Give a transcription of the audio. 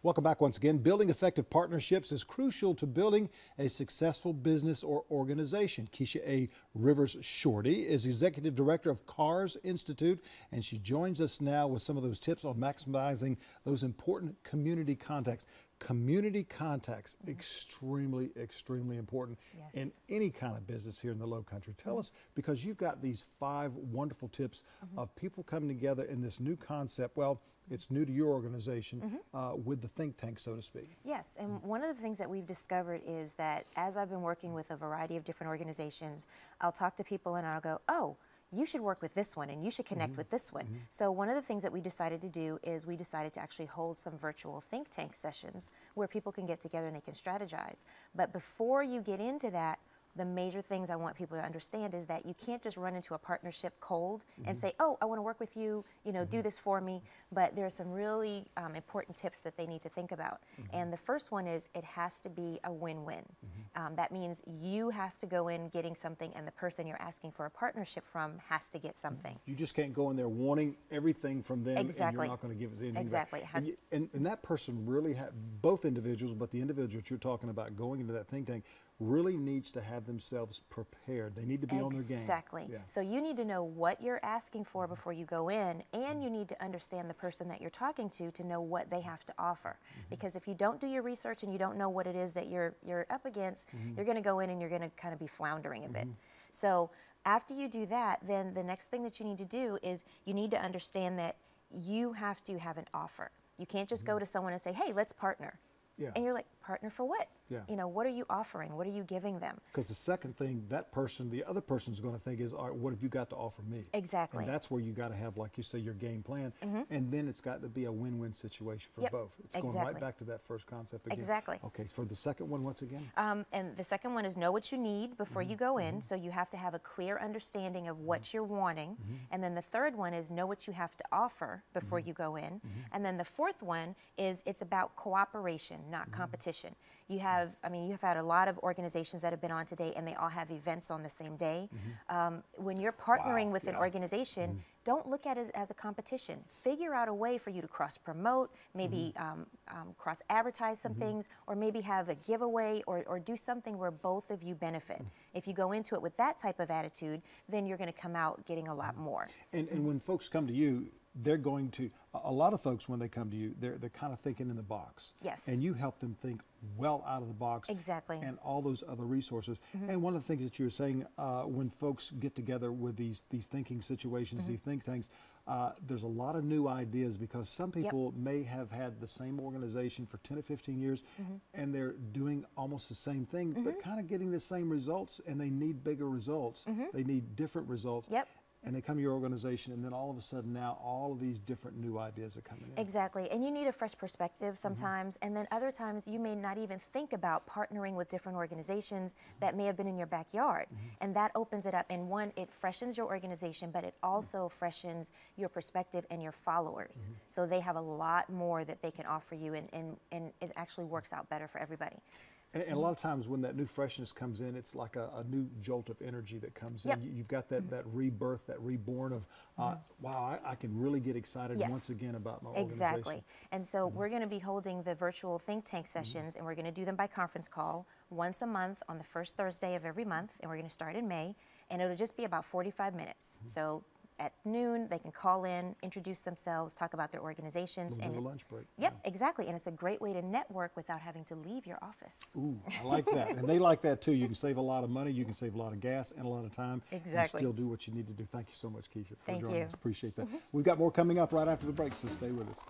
Welcome back once again. Building effective partnerships is crucial to building a successful business or organization. Keisha A. Rivers Shorty is Executive Director of CARS Institute, and she joins us now with some of those tips on maximizing those important community contacts. Community contacts, extremely important in any kind of business here in the Low Country. Tell us, because you've got these 5 wonderful tips of people coming together in this new concept. Well, it's new to your organization with the think tank, so to speak. Yes, and one of the things that we've discovered is that as I've been working with a variety of different organizations, I'll talk to people and I'll go, oh, you should work with this one and you should connect with this one. So one of the things that we decided to do is we decided to actually hold some virtual think tank sessions where people can get together and they can strategize. But before you get into that, the major things I want people to understand is that you can't just run into a partnership cold and say, oh, I want to work with you, do this for me. But there are some really important tips that they need to think about. And the first one is it has to be a win-win. That means you have to go in getting something and the person you're asking for a partnership from has to get something. You just can't go in there wanting everything from them and you're not going to give us anything Exactly. back. And that person really, both individuals, but the individuals you're talking about going into that think tank really needs to have themselves prepared. They need to be on their game. Exactly. Yeah. So you need to know what you're asking for before you go in, and you need to understand the person that you're talking to know what they have to offer. Because if you don't do your research and you don't know what it is that you're up against, you're going to go in and you're going to kind of be floundering a bit. So after you do that, then the next thing that you need to do is you need to understand that you have to have an offer. You can't just go to someone and say, hey, let's partner. Yeah. And you're like, partner for what? Yeah. What are you offering? What are you giving them? Because the second thing the other person's going to think is, all right, what have you got to offer me? Exactly. And that's where you got to have, like you say, your game plan. And then it's got to be a win-win situation for both. It's going right back to that first concept again. Exactly. Okay, for the second one, once again? And the second one is know what you need before you go in. So you have to have a clear understanding of what you're wanting. And then the third one is know what you have to offer before you go in. And then the fourth one is it's about cooperation, not competition. You've had a lot of organizations that have been on today and they all have events on the same day. When you're partnering with an organization, don't look at it as a competition. Figure out a way for you to cross-promote, maybe cross-advertise some things, or maybe have a giveaway or do something where both of you benefit. If you go into it with that type of attitude, then you're going to come out getting a lot more. And when folks come to you, they're going to, a lot of folks when they come to you, they're kind of thinking in the box. Yes. And you help them think well out of the box. Exactly. And all those other resources. And one of the things that you were saying, when folks get together with these thinking situations, these think tanks, there's a lot of new ideas because some people may have had the same organization for 10 or 15 years and they're doing almost the same thing, but kind of getting the same results, and they need bigger results. They need different results. Yep. And they come to your organization, and then all of a sudden now all of these different new ideas are coming in. Exactly, and you need a fresh perspective sometimes, and then other times you may not even think about partnering with different organizations that may have been in your backyard. And that opens it up, and one, it freshens your organization, but it also freshens your perspective and your followers. So they have a lot more that they can offer you, and it actually works out better for everybody. And a lot of times when that new freshness comes in, it's like a new jolt of energy that comes in. You've got that rebirth, that reborn of, wow, I can really get excited once again about my organization. Exactly. And so we're going to be holding the virtual think tank sessions, and we're going to do them by conference call once a month on the first Thursday of every month, and we're going to start in May, and it'll just be about 45 minutes. So at noon, they can call in, introduce themselves, talk about their organizations. And a lunch break. Yep, exactly. And it's a great way to network without having to leave your office. Ooh, I like that. And they like that too. You can save a lot of money, you can save a lot of gas and a lot of time. Exactly. And still do what you need to do. Thank you so much, Keisha, for Thank joining you. us. Appreciate that. We've got more coming up right after the break, so stay with us.